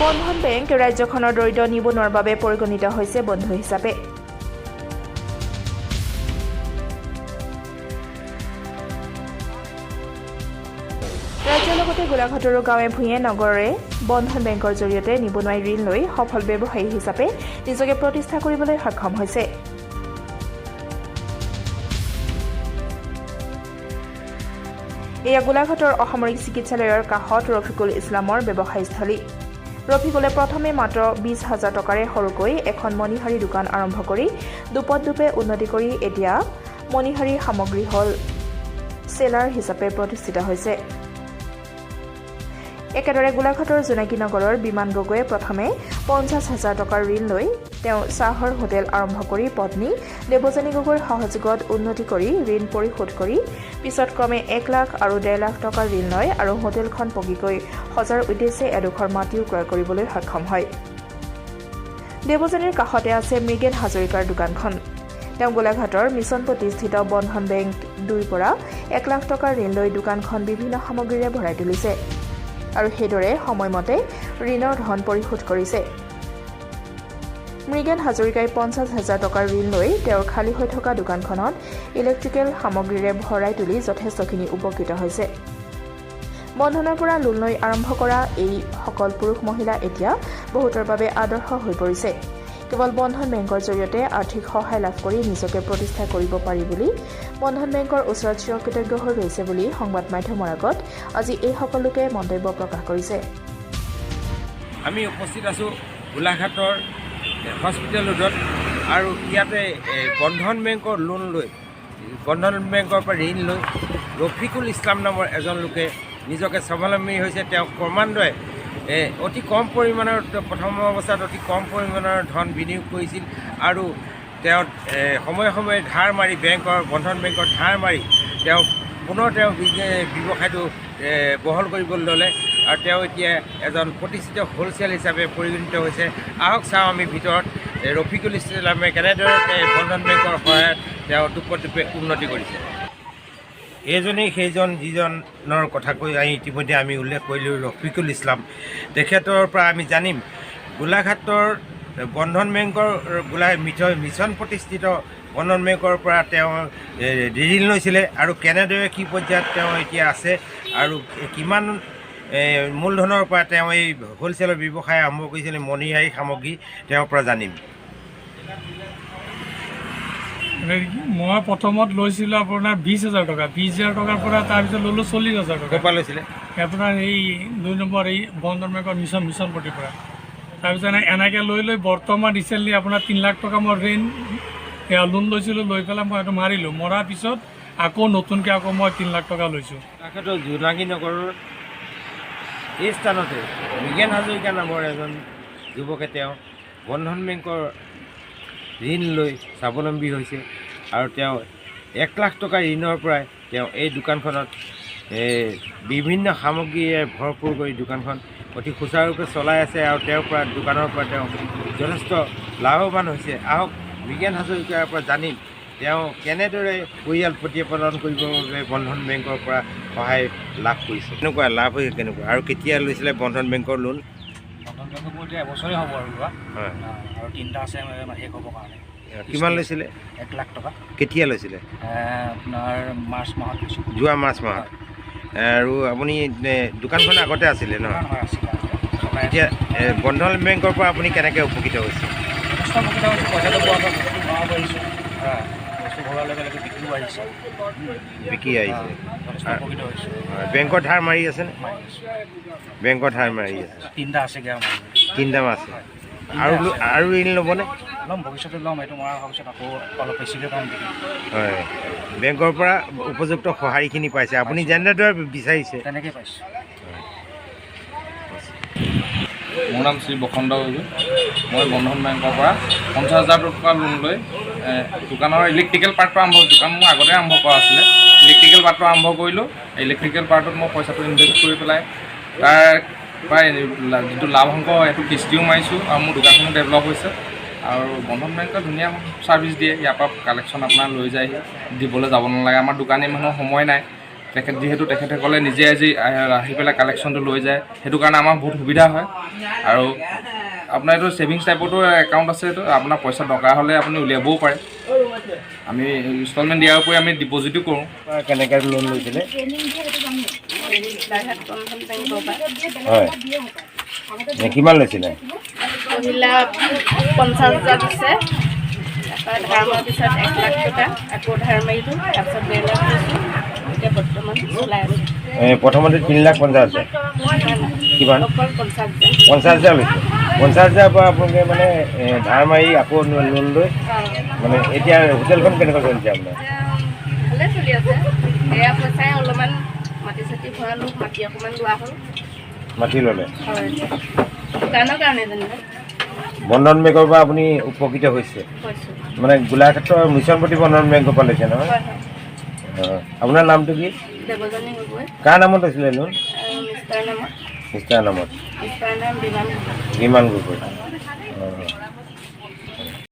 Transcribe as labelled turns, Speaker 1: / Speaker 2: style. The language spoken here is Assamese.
Speaker 1: বন্ধন বেংক ৰাজ্যখনৰ দৰিদ্ৰ নিবনুৱাৰ বাবে পৰিগণিত হৈছে বন্ধু হিচাপে। ৰাজ্যৰ লগতে গোলাঘাটৰো গাঁৱে ভূঞে নগৰে বন্ধন বেংকৰ জৰিয়তে নিবনুৱাই ঋণ লৈ সফল ব্যৱসায়ী হিচাপে নিজকে প্ৰতিষ্ঠা কৰিবলৈ সক্ষম হৈছে। এয়া গোলাঘাটৰ অসামৰিক চিকিৎসালয়ৰ কাষত ৰফিকুল ইছলামৰ ব্যৱসায়ীস্থলী। ৰফিকুলে প্ৰথমে মাত্ৰ 20,000 টকাৰে সৰুকৈ এখন মণিহাৰী দোকান আৰম্ভ কৰি দুপদূপে উন্নতি কৰি এতিয়া মণিহাৰী সামগ্ৰী হ'ল চেলাৰ হিচাপে প্ৰতিষ্ঠিত হৈছে। একেদৰে গোলাঘাটৰ জোনাকী নগৰৰ বিমান গগৈয়ে প্ৰথমে 50,000 টকাৰ ঋণ লৈ তেওঁ চাহৰ হোটেল আৰম্ভ কৰি পত্নী দেৱযানী গগৈৰ সহযোগত উন্নতি কৰি ঋণ পৰিশোধ কৰি পিছত ক্ৰমে 1 লাখ আৰু 1.5 লাখ টকাৰ ঋণ লয় আৰু হোটেলখন পকীকৈ সজাৰ উদ্দেশ্যে এডোখৰ মাটিও ক্ৰয় কৰিবলৈ সক্ষম হয়। দেৱযানীৰ কাষতে আছে মৃগেন হাজৰিকাৰ দোকানখন। তেওঁ গোলাঘাটৰ মিছনপট্টিস্থিত বন্ধন বেংক 2ৰ পৰা 1 লাখ টকাৰ ঋণ লৈ দোকানখন বিভিন্ন সামগ্ৰীৰে ভৰাই তুলিছে আৰু সেইদৰে সময়মতে ঋণৰ ধন পৰিশোধ কৰিছে। মৃগেন হাজৰিকাই 50,000 টকাৰ ঋণ লৈ তেওঁৰ খালী হৈ থকা দোকানখনত ইলেক্ট্ৰিকেল সামগ্ৰীৰে ভৰাই তুলি যথেষ্টখিনি উপকৃত হৈছে। বন্ধনৰ পৰা লোন লৈ আৰম্ভ কৰা এই সকল পুৰুষ মহিলা এতিয়া বহুতৰ বাবে আদৰ্শ হৈ পৰিছে। কেৱল বন্ধন বেংকৰ জৰিয়তে আৰ্থিক সহায় লাভ কৰি নিজকে প্ৰতিষ্ঠা কৰিব পাৰি বুলি বন্ধন বেংকৰ ওচৰত চিৰকৃতজ্ঞ হৈ ৰৈছে বুলি সংবাদ মাধ্যমৰ আগত আজি এই সকলোকে মন্তব্য প্ৰকাশ কৰিছে।
Speaker 2: আমি উপস্থিত আছোঁ গোলাঘাটৰ হস্পিটেল ৰোডত আৰু ইয়াতে বন্ধন বেংকৰ লোন লৈ বন্ধন বেংকৰ পৰা ঋণ লৈ ৰফিকুল ইছলাম নামৰ এজন লোকে নিজকে স্বাৱলম্বী হৈছে। তেওঁ ক্ৰমান্বয়ে অতি কম পৰিমাণৰ প্ৰথম অৱস্থাত অতি কম পৰিমাণৰ ধন বিনিয়োগ কৰিছিল আৰু তেওঁ সময়ে সময়ে ধাৰ মাৰি বন্ধন বেংকৰ ধাৰ মাৰি তেওঁ পুনৰ তেওঁ ব্যৱসায়টো বহল কৰিবলৈ ল'লে আৰু তেওঁ এতিয়া এজন প্ৰতিষ্ঠিত হ'লচেল হিচাপে পৰিগণিত হৈছে। আহক চাওঁ আমি ভিতৰত ৰফিকুল ইছলামে কেনেদৰে বন্ধন বেংকৰ সহায়ত তেওঁ দুপদূপে উন্নতি কৰিছে। এইজনেই সেইজন যিজনৰ কথা কৈ ইতিমধ্যে আমি উল্লেখ কৰিলোঁ, ৰফিকুল ইছলাম। তেখেতৰ পৰা আমি জানিম গোলাঘাটৰ বন্ধন বেংকৰ মিছন প্ৰতিষ্ঠিত বন্ধন বেংকৰ পৰা তেওঁ ঋণ লৈছিলে আৰু কেনেদৰে কি পৰ্যায়ত তেওঁ এতিয়া আছে আৰু কিমান মূলধনৰ পৰা তেওঁ এই হ'লচেলৰ ব্যৱসায় আৰম্ভ কৰিছিলে মণিহাৰী সামগ্ৰী তেওঁৰ পৰা জানিম।
Speaker 3: মই প্ৰথমত লৈছিলোঁ আপোনাৰ 20,000 টকা। 20,000 টকাৰ পৰা তাৰপিছত ল'লোঁ 40,000 টকা।
Speaker 2: ক'ৰ পৰা লৈছিলে?
Speaker 3: আপোনাৰ এই 2 নম্বৰ এই বন্ধন বেংকৰ মিছনপট্টিৰ পৰা। তাৰপিছত এনেকৈ লৈ বৰ্তমান ৰিচেণ্টলি আপোনাৰ 3 লাখ টকা মই লোন লৈছিলোঁ। লৈ পেলাই মই এইটো মাৰিলোঁ। মৰাৰ পিছত আকৌ নতুনকৈ মই 3 লাখ টকা লৈছোঁ।
Speaker 2: তেখেতৰ জোনাকী নগৰৰ এই স্থানতে মৃগেন হাজৰিকা নামৰ এজন যুৱকে তেওঁ বন্ধন বেংকৰ ঋণ লৈ স্বাৱলম্বী হৈছে আৰু তেওঁ 1 লাখ টকাৰ ঋণৰ পৰাই তেওঁ এই দোকানখনত বিভিন্ন সামগ্ৰীৰে ভৰপূৰ কৰি দোকানখন অতি সুচাৰুৰূপে চলাই আছে আৰু দোকানৰ পৰা তেওঁ যথেষ্ট লাভৱান হৈছে। আহক মৃগেন হাজৰিকাৰ পৰা জানিম তেওঁ কেনেদৰে পৰিয়াল প্ৰতিপালন কৰিবৰ বাবে বন্ধন বেংকৰ পৰা সহায় লাভ কৰিছে। কেনেকুৱা লাভ হৈছে কেনেকুৱা আৰু কেতিয়া লৈছিলে বন্ধন বেংকৰ লোন?
Speaker 4: বন্ধন বেংকৰ মোৰ এতিয়া এবছৰেই হ'ব আৰু লোৱা।
Speaker 2: হয়
Speaker 4: আৰু 3টা আছে শেষ হ'বৰ কাৰণে।
Speaker 2: কিমান লৈছিলে?
Speaker 4: 1 লাখ টকা।
Speaker 2: কেতিয়া লৈছিলে?
Speaker 4: আপোনাৰ মাৰ্চ মাহত লৈছোঁ।
Speaker 2: যোৱা মাৰ্চ মাহত। আৰু আপুনি দোকানখন আগতে আছিলে ন? এতিয়া বন্ধন বেংকৰ পৰা আপুনি কেনেকৈ উপকৃত হৈছে?
Speaker 4: যথেষ্ট উপকৃত হৈছোঁ। পইচাটো পোৱাৰ পৰা বস্তু ভৰাব পাৰিছোঁ। বস্তু ভৰোৱাৰ লগে লগে বিক্ৰীও আহিছে।
Speaker 2: বিক্ৰী আহিছে।
Speaker 4: যথেষ্ট উপকৃত হৈছোঁ।
Speaker 2: বেংকৰ ধাৰ মাৰি আছেনে? বেংকৰ ধাৰ মাৰি আছে।
Speaker 4: 3টা আছেগৈ আৰু
Speaker 2: 3টা আছে। আৰু ঋণ ল'বনে?
Speaker 4: ল'ম, ভৱিষ্যতে ল'ম। এইটো মৰাৰ ভৱিষ্যত আকৌ অলপ বেছিকৈ পাম বিক্ৰী।
Speaker 2: হয়, বেংকৰ পৰা উপযুক্ত সঁহাৰিখিনি পাইছে আপুনি যেনেদৰে বিচাৰিছে
Speaker 4: তেনেকৈ পাইছোঁ।
Speaker 5: মোৰ নাম শ্ৰী বসন্ত গগৈ। মই বন্ধন বেংকৰ পৰা 50,000 টকা লোন লৈ দোকানৰ ইলেক্ট্ৰিকেল পাৰ্টটো দোকান মোৰ আগতে আৰম্ভ কৰা আছিলে। ইলেক্ট্ৰিকেল পাৰ্টটো আৰম্ভ কৰিলোঁ। ইলেক্ট্ৰিকেল পাৰ্টত মই পইচাটো ইনভেষ্ট কৰি পেলাই তাৰ প্ৰায় যিটো লাভ অংশ সেইটো কিস্তিও মাৰিছোঁ আৰু মোৰ দোকানখনো ডেভেলপ হৈছে। আৰু বন্ধন বেংকে ধুনীয়া ছাৰ্ভিচ দিয়ে। ইয়াৰ পৰা কালেকশ্যন আপোনাৰ লৈ যায়, দিবলৈ যাব নালাগে। আমাৰ দোকানী মানুহৰ সময় নাই, তেখেতে ক'লে নিজে আজি আহি পেলাই কালেকশ্যনটো লৈ যায়, সেইটো কাৰণে আমাৰ বহুত সুবিধা হয়। আৰু আপোনাৰ এইটো ছেভিংছ টাইপতো একাউণ্ট আছে, এইটো আপোনাৰ পইচা দৰকাৰ হ'লে আপুনি উলিয়াবও পাৰে। আমি ইনষ্টলমেণ্ট দিয়াৰ উপৰি আমি ডিপজিটো কৰোঁ।
Speaker 4: কেনেকৈ লোন লৈছিলে? হয়, কিমান লৈছিলে?
Speaker 6: পহিলা 50,000 দিছে, তাৰপৰা ধাৰ মৰাৰ পিছত 1 লাখ টকা আকৌ ধাৰ মাৰিলোঁ, তাৰপিছত 2 লাখ লৈছোঁ, এতিয়া বৰ্তমান চলাই আছোঁ।
Speaker 4: প্ৰথমতে 3,50,000 কিমান?
Speaker 6: অকল 50,000।
Speaker 4: 50,000 লৈছে। 50,000 পৰা আপোনালোকে মানে ধাৰ মাৰি আকৌ লোন লৈ মানে এতিয়া হোটেলখন কেনেকৈ চলিছে আপোনাৰ?
Speaker 6: ভালে চলি আছে, সেয়া পইচাই অলপমান মাটি চাটি ভৰালোঁ, মাটি অকণমান লোৱা হ'ল।
Speaker 4: মাটি ল'লে?
Speaker 6: হয়, দোকানৰ কাৰণে যেনিবা
Speaker 4: বন্ধন বেংকৰ পৰা আপুনি উপকৃত হৈছে?
Speaker 6: কৈছোঁ।
Speaker 4: মানে গোলাঘাটৰ মিছনপট্টি বন্ধন বেংকৰ পৰা লৈছে নহয়?
Speaker 6: হয় হয়,
Speaker 4: আপোনাৰ নামটো কি?
Speaker 6: দেৱজানী গগৈ,
Speaker 4: কাৰ নামত আছিলে লোন?
Speaker 6: মিষ্টাৰ নামত,
Speaker 4: মিষ্টাৰ নামত?
Speaker 6: মিষ্টাৰ নাম বিমান গগৈ।
Speaker 4: বিমান গগৈ।